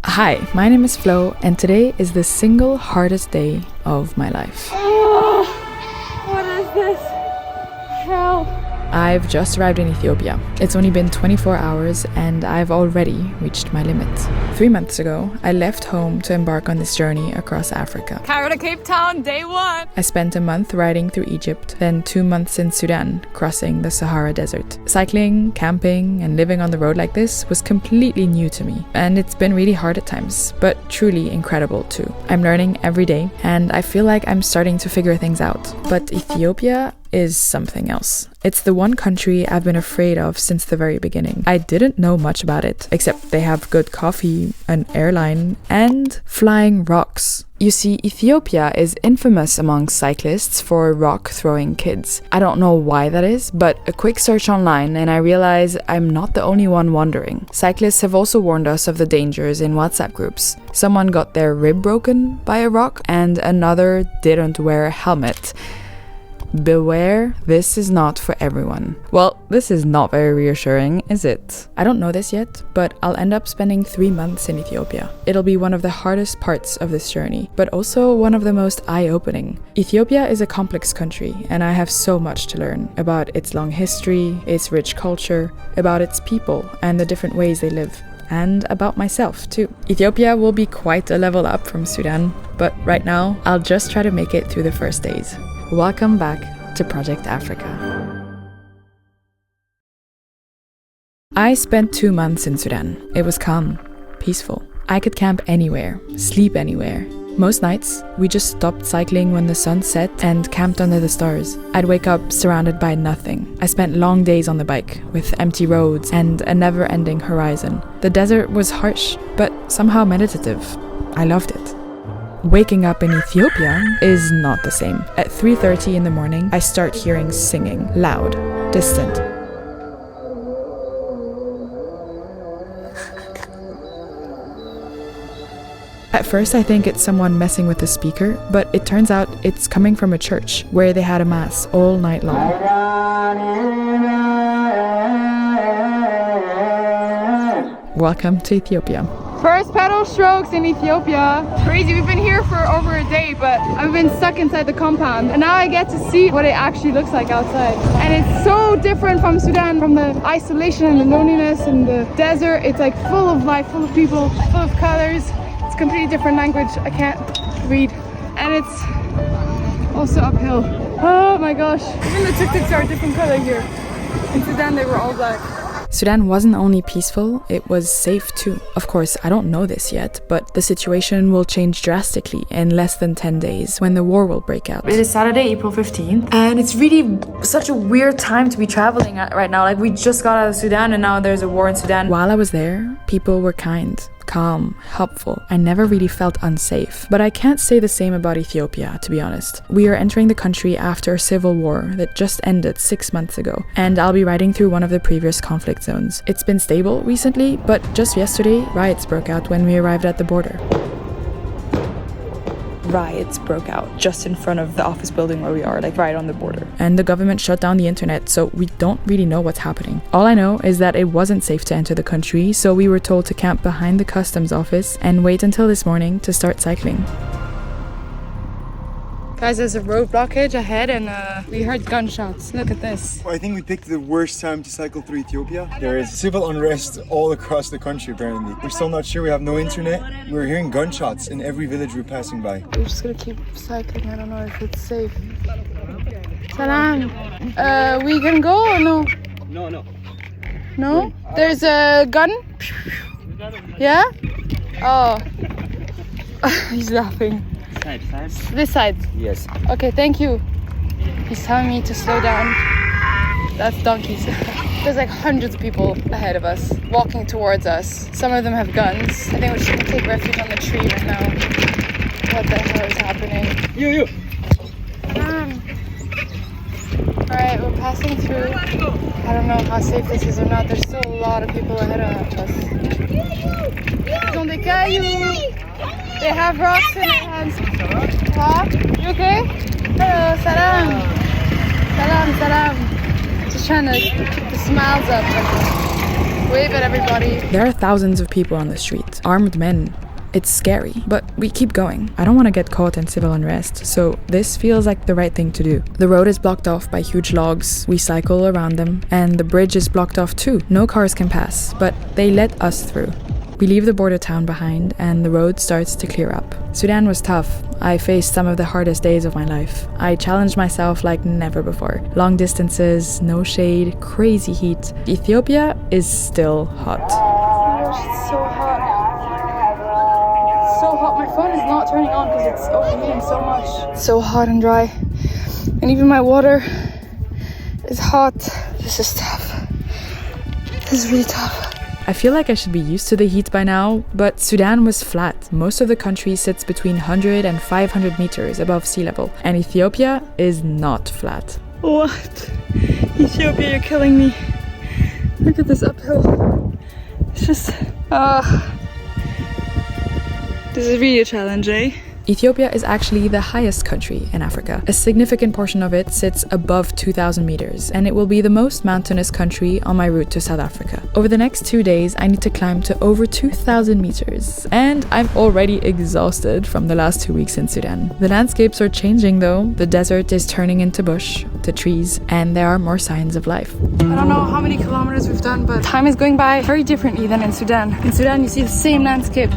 Hi, my name is Flo, and today is the single hardest day of my life. Oh, what is this? Hell. I've just arrived in Ethiopia. It's only been 24 hours and I've already reached my limit. 3 months ago, I left home to embark on this journey across Africa. Cairo to Cape Town, day 1. I spent a month riding through Egypt, then 2 months in Sudan, crossing the Sahara Desert. Cycling, camping, and living on the road like this was completely new to me. And it's been really hard at times, but truly incredible too. I'm learning every day, and I feel like I'm starting to figure things out. But Ethiopia is something else. It's the one country I've been afraid of since the very beginning. I didn't know much about it, except they have good coffee, an airline, and flying rocks. You see, Ethiopia is infamous among cyclists for rock-throwing kids. I don't know why that is, but a quick search online and I realize I'm not the only one wondering. Cyclists have also warned us of the dangers in WhatsApp groups. Someone got their rib broken by a rock and another didn't wear a helmet. Beware, this is not for everyone. Well, this is not very reassuring, is it? I don't know this yet, but I'll end up spending 3 months in Ethiopia. It'll be one of the hardest parts of this journey, but also one of the most eye-opening. Ethiopia is a complex country, and I have so much to learn about its long history, its rich culture, about its people, and the different ways they live. And about myself too. Ethiopia will be quite a level up from Sudan, but right now, I'll just try to make it through the first days. Welcome back to Project Africa. I spent 2 months in Sudan. It was calm, peaceful. I could camp anywhere, sleep anywhere. Most nights, we just stopped cycling when the sun set and camped under the stars. I'd wake up surrounded by nothing. I spent long days on the bike, with empty roads and a never-ending horizon. The desert was harsh, but somehow meditative. I loved it. Waking up in Ethiopia is not the same. At 3:30 in the morning, I start hearing singing, loud, distant. At first I think it's someone messing with the speaker, but it turns out it's coming from a church where they had a mass all night long. Welcome to Ethiopia. First pedal strokes in Ethiopia. Crazy, we've been here for over a day, but I've been stuck inside the compound. And now I get to see what it actually looks like outside. And it's so different from Sudan, from the isolation and the loneliness and the desert. It's like full of life, full of people, full of colors. It's a completely different language I can't read. And it's also uphill. Oh my gosh. Even the tuk-tuks are a different color here. In Sudan, they were all black. Sudan wasn't only peaceful, it was safe too. Of course, I don't know this yet, but the situation will change drastically in less than 10 days when the war will break out. It is Saturday, April 15th, and it's really such a weird time to be traveling at right now. Like, we just got out of Sudan and now there's a war in Sudan. While I was there, people were kind, calm, helpful. I never really felt unsafe. But I can't say the same about Ethiopia, to be honest. We are entering the country after a civil war that just ended 6 months ago, and I'll be riding through one of the previous conflict zones. It's been stable recently, but just yesterday, riots broke out when we arrived at the border. Riots broke out just in front of the office building where we are, like right on the border. And the government shut down the internet, so we don't really know what's happening. All I know is that it wasn't safe to enter the country, so we were told to camp behind the customs office and wait until this morning to start cycling. Guys, there's a road blockage ahead and we heard gunshots. Look at this. I think we picked the worst time to cycle through Ethiopia. There is civil unrest all across the country apparently. We're still not sure, we have no internet. We're hearing gunshots in every village we're passing by. We're just gonna keep cycling. I don't know if it's safe. Salam. We can go or no? No. No? There's a gun? Yeah? Oh. He's laughing. Side. This side? Yes. Okay, thank you. He's telling me to slow down. That's donkeys. There's like hundreds of people ahead of us, walking towards us. Some of them have guns. I think we're just gonna take refuge on the tree right now. What the hell is happening? You. Alright, we're passing through. I don't know how safe this is or not. There's still a lot of people ahead of us. Ils ont des cailloux. They have rocks in their hands. Huh? You okay? Hello, salam. Salam. Just trying to keep the smiles up. Wave at everybody. There are thousands of people on the street, armed men. It's scary, but we keep going. I don't want to get caught in civil unrest, so this feels like the right thing to do. The road is blocked off by huge logs, we cycle around them, and the bridge is blocked off too. No cars can pass, but they let us through. We leave the border town behind, and the road starts to clear up. Sudan was tough. I faced some of the hardest days of my life. I challenged myself like never before. Long distances, no shade, crazy heat. Ethiopia is still hot. It's so hot. So hot. My phone is not turning on because it's overheating so much. It's so hot and dry. And even my water is hot. This is tough. This is really tough. I feel like I should be used to the heat by now, but Sudan was flat. Most of the country sits between 100 and 500 meters above sea level, and Ethiopia is not flat. What? Ethiopia, you're killing me. Look at this uphill. It's just... This is really a challenge, eh? Ethiopia is actually the highest country in Africa. A significant portion of it sits above 2,000 meters, and it will be the most mountainous country on my route to South Africa. Over the next 2 days, I need to climb to over 2,000 meters, and I'm already exhausted from the last 2 weeks in Sudan. The landscapes are changing though. The desert is turning into bush, to trees, and there are more signs of life. I don't know how many kilometers we've done, but time is going by very differently than in Sudan. In Sudan, you see the same landscape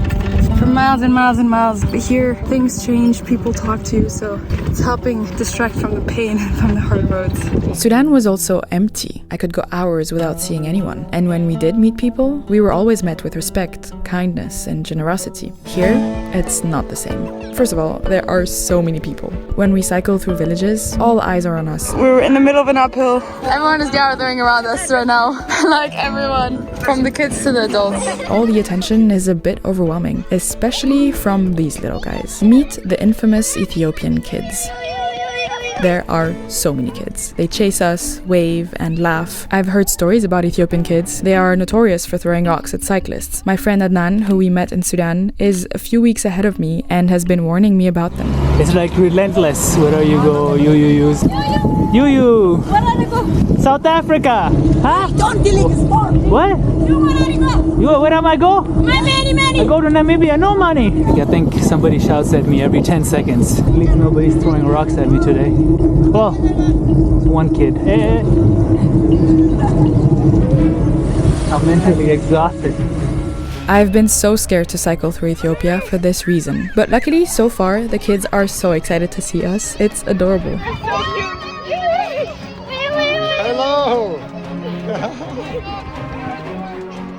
for miles and miles and miles, but here things change, people talk to you, so it's helping distract from the pain and from the hard roads. Sudan was also empty. I could go hours without seeing anyone, and when we did meet people, we were always met with respect, kindness, and generosity. Here, it's not the same. First of all, there are so many people. When we cycle through villages, all eyes are on us. We're in the middle of an uphill. Everyone is gathering around us right now. Like everyone, from the kids to the adults. All the attention is a bit overwhelming, especially from these little guys. Meet the infamous Ethiopian kids. There are so many kids. They chase us, wave, and laugh. I've heard stories about Ethiopian kids. They are notorious for throwing rocks at cyclists. My friend Adnan, who we met in Sudan, is a few weeks ahead of me and has been warning me about them. It's like relentless. Wherever you go, you use. You. Where are you go? South Africa. Huh? Don't delete the sport. What? You where are you go? You, where am I go? Many. I go to Namibia, no money. I think somebody shouts at me every 10 seconds. At least nobody's throwing rocks at me today. Well, one kid. I'm mentally exhausted. I've been so scared to cycle through Ethiopia for this reason. But luckily, so far, the kids are so excited to see us. It's adorable. Hello!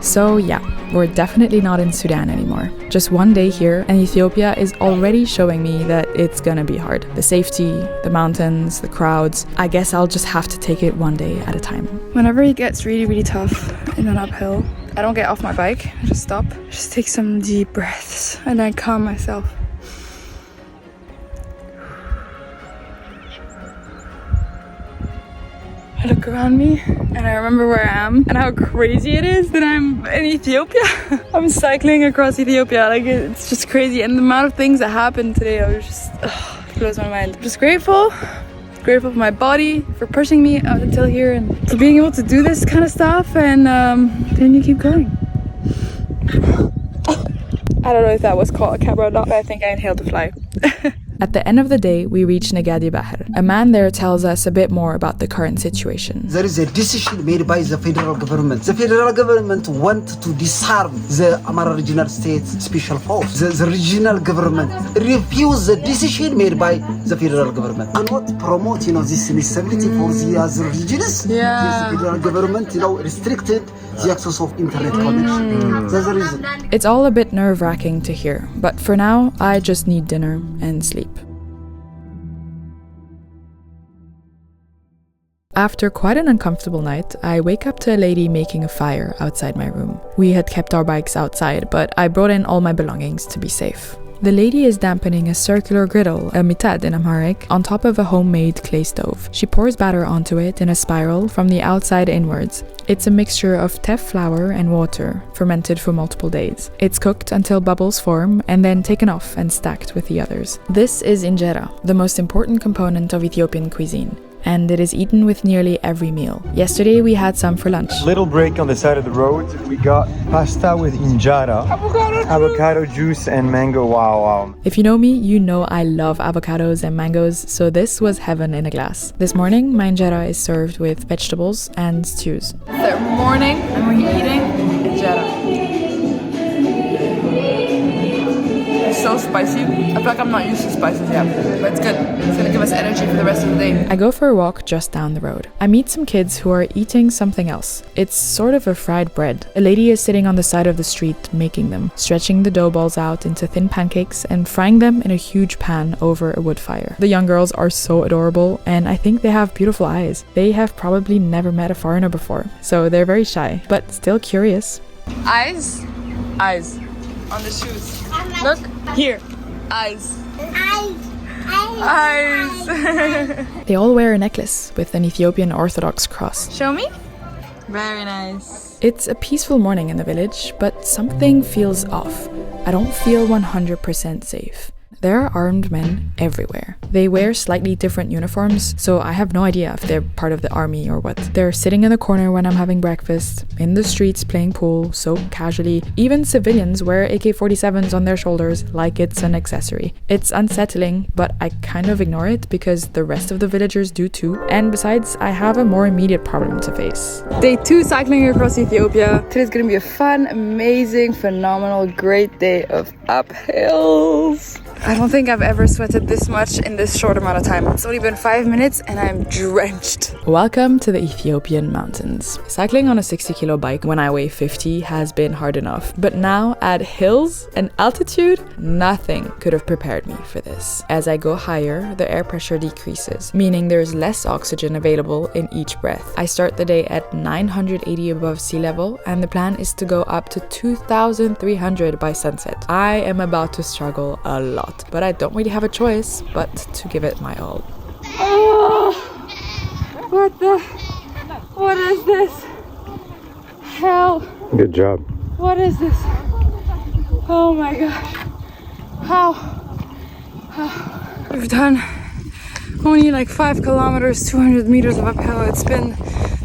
So yeah, we're definitely not in Sudan anymore. Just one day here, and Ethiopia is already showing me that it's gonna be hard. The safety, the mountains, the crowds. I guess I'll just have to take it one day at a time. Whenever it gets really, really tough in an uphill, I don't get off my bike. I just stop, just take some deep breaths, and I calm myself. I look around me and I remember where I am and how crazy it is that I'm in Ethiopia. I'm cycling across Ethiopia, like it's just crazy, and the amount of things that happened today, I was just, it blows my mind. I'm just grateful for my body, for pushing me out until here and for being able to do this kind of stuff, and then you keep going. I don't know if that was called a camera or not, but I think I inhaled a fly. At the end of the day, we reach Nagadi Bahar. A man there tells us a bit more about the current situation. There is a decision made by the federal government. The federal government want to disarm the Amara Regional State Special Force. The regional government refuse the decision made by the federal government. And what promote, this instability for the other regions? Yeah. The federal government, restricted the access of internet connection. That's the reason. It's all a bit nerve-wracking to hear, but for now, I just need dinner and sleep. After quite an uncomfortable night, I wake up to a lady making a fire outside my room. We had kept our bikes outside, but I brought in all my belongings to be safe. The lady is dampening a circular griddle, a mitad in Amharic, on top of a homemade clay stove. She pours batter onto it in a spiral from the outside inwards. It's a mixture of teff flour and water, fermented for multiple days. It's cooked until bubbles form and then taken off and stacked with the others. This is injera, the most important component of Ethiopian cuisine. and it is eaten with nearly every meal. Yesterday we had some for lunch. Little break on the side of the road. We got pasta with injera, avocado juice and mango. Wow. If you know me, you know I love avocados and mangoes, so this was heaven in a glass. This morning, my injera is served with vegetables and stews. It's morning and we're eating injera. It's so spicy. I feel like I'm not used to spices yet, but it's good. It's gonna give us energy for the rest of the day. I go for a walk just down the road. I meet some kids who are eating something else. It's sort of a fried bread. A lady is sitting on the side of the street making them, stretching the dough balls out into thin pancakes and frying them in a huge pan over a wood fire. The young girls are so adorable, and I think they have beautiful eyes. They have probably never met a foreigner before, so they're very shy, but still curious. Eyes on the shoes. Look here. Eyes. They all wear a necklace with an Ethiopian Orthodox cross. Show me. Very nice. It's a peaceful morning in the village, but something feels off. I don't feel 100% safe. There are armed men everywhere. They wear slightly different uniforms, so I have no idea if they're part of the army or what. They're sitting in the corner when I'm having breakfast, in the streets playing pool, so casually. Even civilians wear AK-47s on their shoulders like it's an accessory. It's unsettling, but I kind of ignore it because the rest of the villagers do too. And besides, I have a more immediate problem to face. Day 2 cycling across Ethiopia. Today's gonna be a fun, amazing, phenomenal, great day of uphills. I don't think I've ever sweated this much in this short amount of time. It's only been 5 minutes and I'm drenched. Welcome to the Ethiopian mountains. Cycling on a 60-kilo bike when I weigh 50 has been hard enough, but now at hills and altitude, nothing could have prepared me for this. As I go higher, the air pressure decreases, meaning there's less oxygen available in each breath. I start the day at 980 above sea level, and the plan is to go up to 2,300 by sunset. I am about to struggle a lot, but I don't really have a choice but to give it my all. Oh, what is this? Hell. Good job. What is this? Oh my gosh. How? We've done only like 5 kilometers, 200 meters of uphill. It's been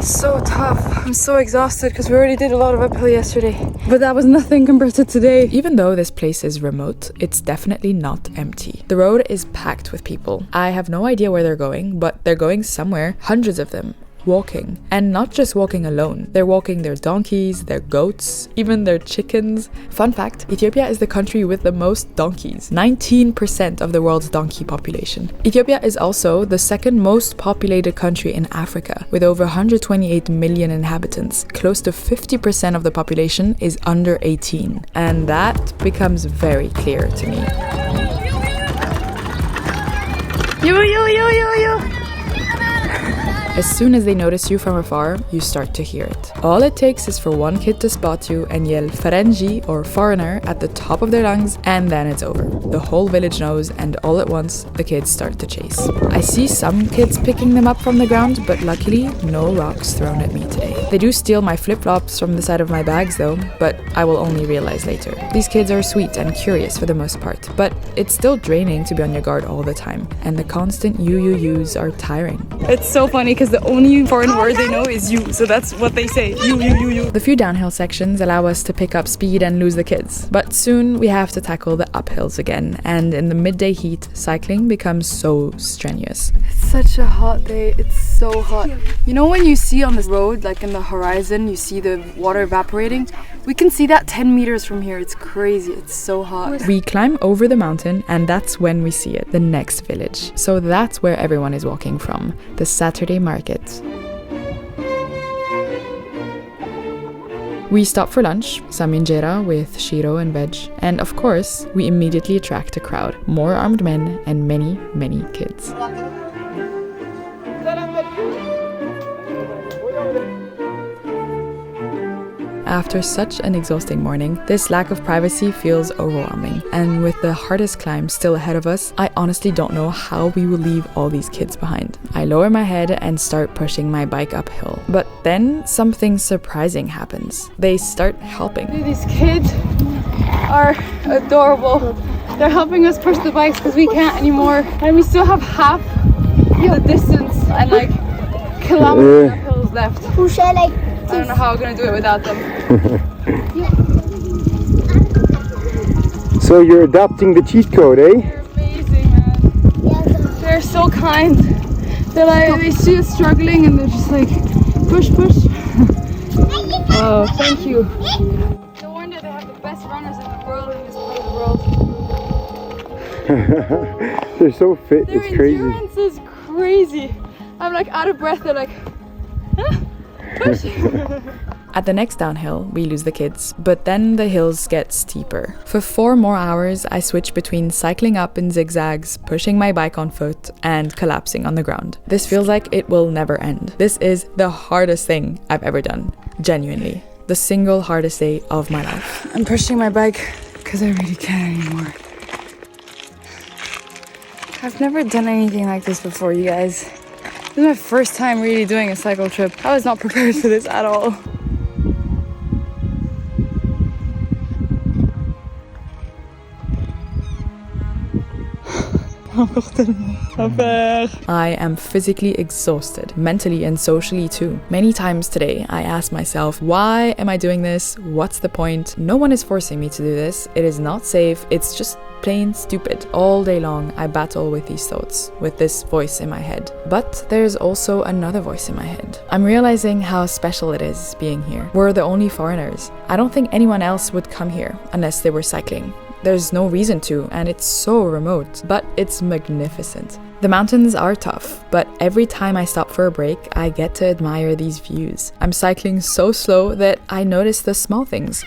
so tough. I'm so exhausted because we already did a lot of uphill yesterday. But that was nothing compared to today. Even though this place is remote, it's definitely not empty. The road is packed with people. I have no idea where they're going, but they're going somewhere. Hundreds of them. Walking. And not just walking alone. They're walking their donkeys, their goats, even their chickens. Fun fact, Ethiopia is the country with the most donkeys. 19% of the world's donkey population. Ethiopia is also the second most populated country in Africa, with over 128 million inhabitants. Close to 50% of the population is under 18. And that becomes very clear to me. As soon as they notice you from afar, you start to hear it. All it takes is for one kid to spot you and yell "Ferengi" or "foreigner" at the top of their lungs, and then it's over. The whole village knows, and all at once, the kids start to chase. I see some kids picking them up from the ground, but luckily, no rocks thrown at me today. They do steal my flip-flops from the side of my bags though, but I will only realize later. These kids are sweet and curious for the most part, but it's still draining to be on your guard all the time, and the constant yous are tiring. It's so funny because the only foreign word they know is you, so that's what they say. You. The few downhill sections allow us to pick up speed and lose the kids, but soon we have to tackle the uphills again, and in the midday heat, cycling becomes so strenuous. It's such a hot day. It's so hot. You know when you see on the road, like in the horizon, you see the water evaporating? We can see that 10 meters from here. It's crazy. It's so hot. We climb over the mountain, and that's when we see it, the next village. So that's where everyone is walking from, the Saturday market. We stop for lunch, some injera with shiro and veg, and of course, we immediately attract a crowd, more armed men and many, many kids. After such an exhausting morning, this lack of privacy feels overwhelming, and with the hardest climb still ahead of us, I honestly don't know how we will leave all these kids behind. I lower my head and start pushing my bike uphill, but then something surprising happens. They start helping. These kids are adorable. They're helping us push the bikes because we can't anymore, and we still have half feel distance and like kilometers of hills left. Who shall I? I don't know how I'm gonna do it without them. So you're adopting the cheat code, eh? They're amazing, man. They're so kind. They're like, they see us struggling and they're just like, push, push. Oh, thank you. No wonder they have the best runners in the world in this part of the world. They're so fit, Their it's crazy. endurance is crazy. I'm like out of breath. They're like, huh? Push. At the next downhill, we lose the kids, but then the hills get steeper. For 4 more hours, I switch between cycling up in zigzags, pushing my bike on foot, and collapsing on the ground. This feels like it will never end. This is the hardest thing I've ever done. Genuinely. The single hardest day of my life. I'm pushing my bike because I really can't anymore. I've never done anything like this before, you guys. This is my first time really doing a cycle trip. I was not prepared for this at all. I am physically exhausted, mentally and socially too. Many times today, I ask myself, why am I doing this? What's the point? No one is forcing me to do this. It is not safe. It's just plain stupid. All day long, I battle with these thoughts, with this voice in my head. But there's also another voice in my head. I'm realizing how special it is being here. We're the only foreigners. I don't think anyone else would come here unless they were cycling. There's no reason to, and it's so remote, but it's magnificent. The mountains are tough, but every time I stop for a break, I get to admire these views. I'm cycling so slow that I notice the small things.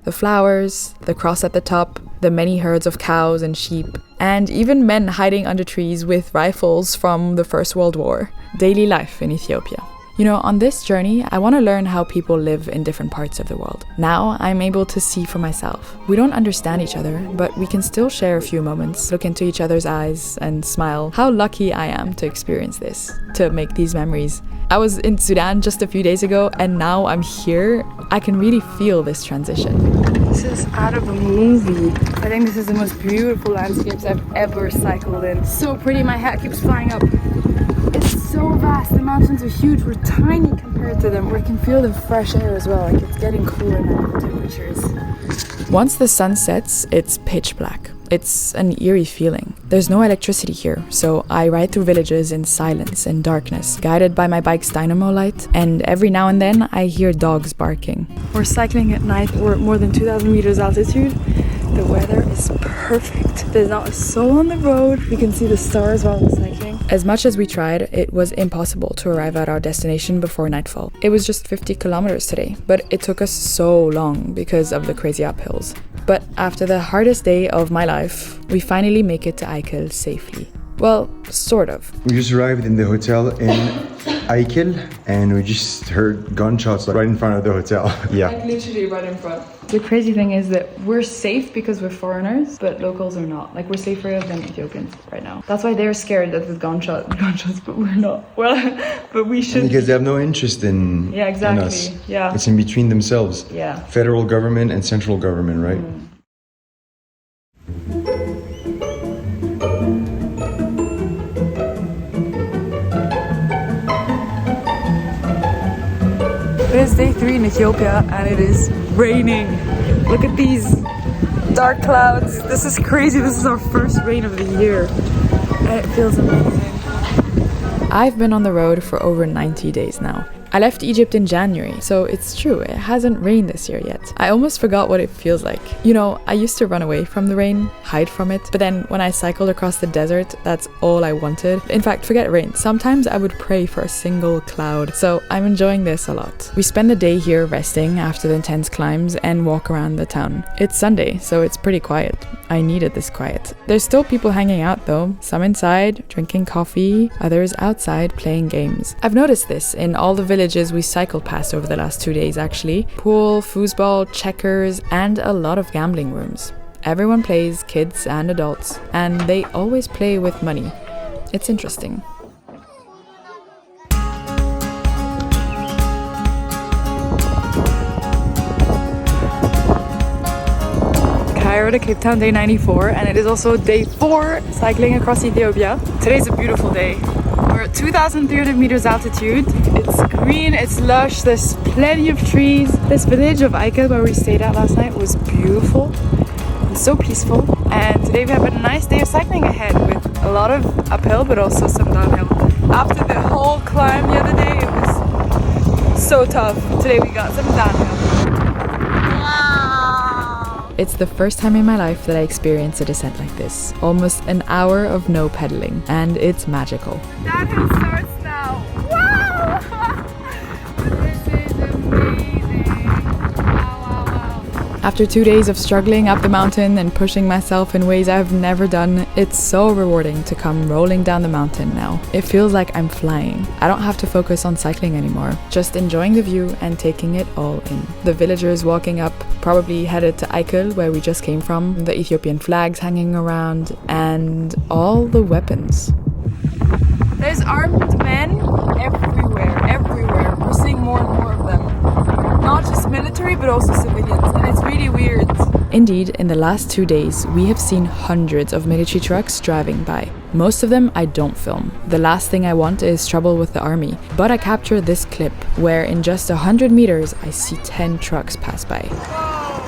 The flowers, the cross at the top, the many herds of cows and sheep, and even men hiding under trees with rifles from the First World War. Daily life in Ethiopia. You know, on this journey, I want to learn how people live in different parts of the world. Now, I'm able to see for myself. We don't understand each other, but we can still share a few moments, look into each other's eyes, and smile. How lucky I am to experience this, to make these memories. I was in Sudan just a few days ago, and now I'm here. I can really feel this transition. This is out of a movie. I think this is the most beautiful landscapes I've ever cycled in. So pretty, my hat keeps flying up. It's so vast, the mountains are huge, we're tiny compared to them. We can feel the fresh air as well, like it's getting cooler now, the temperatures. Once the sun sets, it's pitch black. It's an eerie feeling. There's no electricity here, so I ride through villages in silence and darkness, guided by my bike's dynamo light, and every now and then I hear dogs barking. We're cycling at night, we're at more than 2,000 meters altitude. The weather is perfect. There's not a soul on the road. We can see the stars while we're cycling. As much as we tried, it was impossible to arrive at our destination before nightfall. It was just 50 kilometers today, but it took us so long because of the crazy uphills. But after the hardest day of my life, we finally make it to Aykel safely. Well, sort of. We just arrived in the hotel in Aykel and we just heard gunshots right in front of the hotel. Yeah. Like literally right in front. The crazy thing is that we're safe because we're foreigners, but locals are not. Like, we're safer than Ethiopians right now. That's why they're scared that with gunshots, but we're not. Well, but we should. Because they have no interest in, yeah, exactly. in us. Yeah. It's in between themselves. Yeah. Federal government and central government, right? It is day 3 in Ethiopia and it is raining. Look at these dark clouds. This is crazy. This is our first rain of the year. And it feels amazing. I've been on the road for over 90 days now. I left Egypt in January, so it's true, it hasn't rained this year yet. I almost forgot what it feels like. You know, I used to run away from the rain, hide from it, but then when I cycled across the desert, that's all I wanted. In fact, forget rain. Sometimes I would pray for a single cloud, so I'm enjoying this a lot. We spend the day here resting after the intense climbs and walk around the town. It's Sunday, so it's pretty quiet. I needed this quiet. There's still people hanging out though, some inside, drinking coffee, others outside playing games. I've noticed this in all the villages we cycled past over the last 2 days actually. Pool, foosball, checkers, and a lot of gambling rooms. Everyone plays, kids and adults, and they always play with money. It's interesting. Cairo to Cape Town, day 94, and it is also day 4 cycling across Ethiopia. Today's a beautiful day. We're at 2,300 meters altitude. It's green, it's lush, there's plenty of trees. This village of Aykel where we stayed at last night was beautiful. It's so peaceful, and today we have a nice day of cycling ahead with a lot of uphill but also some downhill. After the whole climb the other day, it was so tough. Today we got some downhill. Wow! It's the first time in my life that I experienced a descent like this. Almost an hour of no pedaling, and it's magical. Downhill starts now. Wow! This is amazing. Wow. After 2 days of struggling up the mountain and pushing myself in ways I've never done, it's so rewarding to come rolling down the mountain now. It feels like I'm flying. I don't have to focus on cycling anymore, just enjoying the view and taking it all in. The villagers walking up, probably headed to Aykel, where we just came from, the Ethiopian flags hanging around, and all the weapons. There's armed men everywhere. We're seeing more and more of them. Not just military, but also civilians, and it's really weird. Indeed, in the last 2 days, we have seen hundreds of military trucks driving by. Most of them I don't film. The last thing I want is trouble with the army. But I capture this clip, where in just 100 meters, I see 10 trucks pass by. Whoa!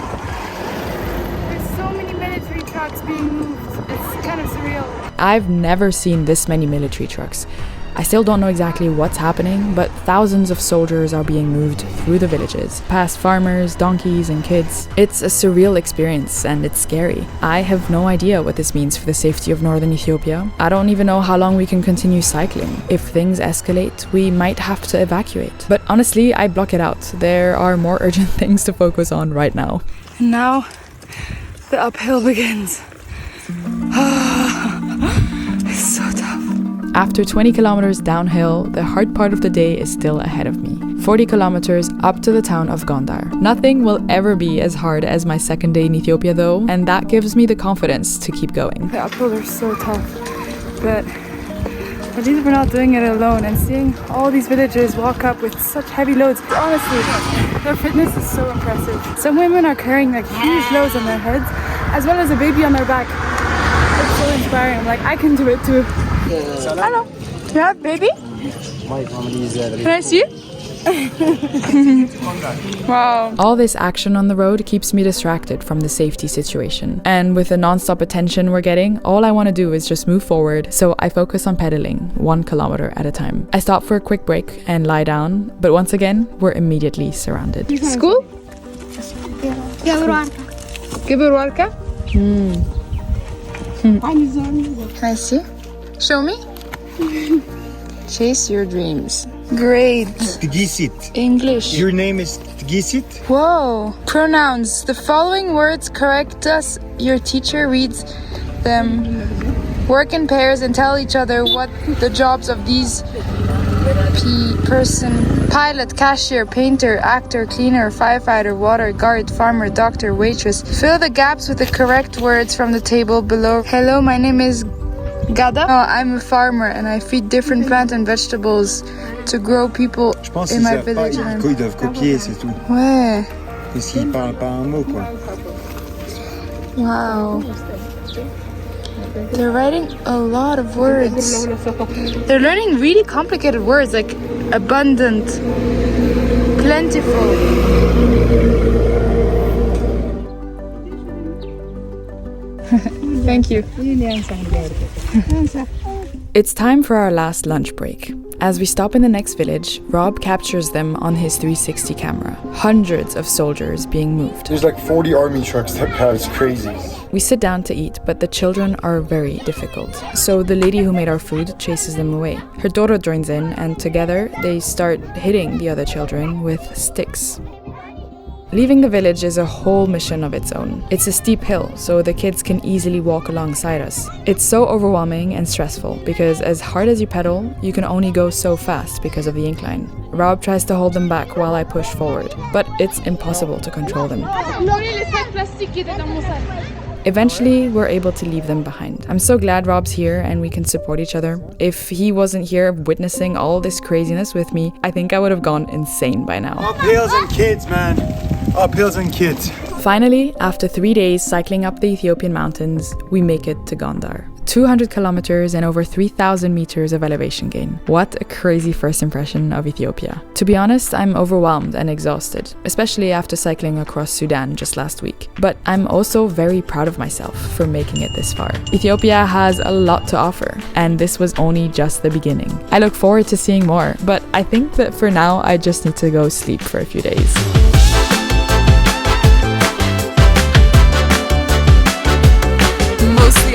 There's so many military trucks being moved. It's kind of surreal. I've never seen this many military trucks. I still don't know exactly what's happening, but thousands of soldiers are being moved through the villages, past farmers, donkeys, and kids. It's a surreal experience, and it's scary. I have no idea what this means for the safety of northern Ethiopia. I don't even know how long we can continue cycling. If things escalate, we might have to evacuate. But honestly, I block it out. There are more urgent things to focus on right now. And now, the uphill begins. It's so tough. After 20 kilometers downhill, the hard part of the day is still ahead of me. 40 kilometers up to the town of Gondar. Nothing will ever be as hard as my second day in Ethiopia though, and that gives me the confidence to keep going. The uphills are so tough, but at least we're not doing it alone, and seeing all these villagers walk up with such heavy loads, honestly, their fitness is so impressive. Some women are carrying like huge loads on their heads, as well as a baby on their back. It's so inspiring. I'm like, I can do it too. Hello. You have baby? My family is Can I see? Wow. All this action on the road keeps me distracted from the safety situation. And with the non-stop attention we're getting, all I want to do is just move forward, so I focus on pedaling 1 kilometer at a time. I stop for a quick break and lie down, but once again, we're immediately surrounded. School? Geburwarka? Can I see? Show me. Chase your dreams. Great. Tgisit. English. Your name is Tgisit? Whoa. Pronouns. The following words correct us. Your teacher reads them. Work in pairs and tell each other what the jobs of these person: pilot, cashier, painter, actor, cleaner, firefighter, water guard, farmer, doctor, waitress. Fill the gaps with the correct words from the table below. Hello, my name is Gada. I'm a farmer and I feed different plants and vegetables to grow people in my village. Ils doivent copier, c'est tout. Ouais. Parce qu'ils parlent pas un mot, quoi. Wow. They're writing a lot of words. They're learning really complicated words like abundant, plentiful. Thank you. It's time for our last lunch break. As we stop in the next village, Rob captures them on his 360 camera. Hundreds of soldiers being moved. There's like 40 army trucks that pass. Crazy. We sit down to eat, but the children are very difficult. So the lady who made our food chases them away. Her daughter joins in, and together they start hitting the other children with sticks. Leaving the village is a whole mission of its own. It's a steep hill, so the kids can easily walk alongside us. It's so overwhelming and stressful, because as hard as you pedal, you can only go so fast because of the incline. Rob tries to hold them back while I push forward, but it's impossible to control them. Eventually, we're able to leave them behind. I'm so glad Rob's here and we can support each other. If he wasn't here witnessing all this craziness with me, I think I would have gone insane by now. Uphills and kids, man. Uphills and kids. Finally, after 3 days cycling up the Ethiopian mountains, we make it to Gondar. 200 kilometers and over 3,000 meters of elevation gain. What a crazy first impression of Ethiopia. To be honest, I'm overwhelmed and exhausted, especially after cycling across Sudan just last week. But I'm also very proud of myself for making it this far. Ethiopia has a lot to offer, and this was only just the beginning. I look forward to seeing more, but I think that for now I just need to go sleep for a few days. Mostly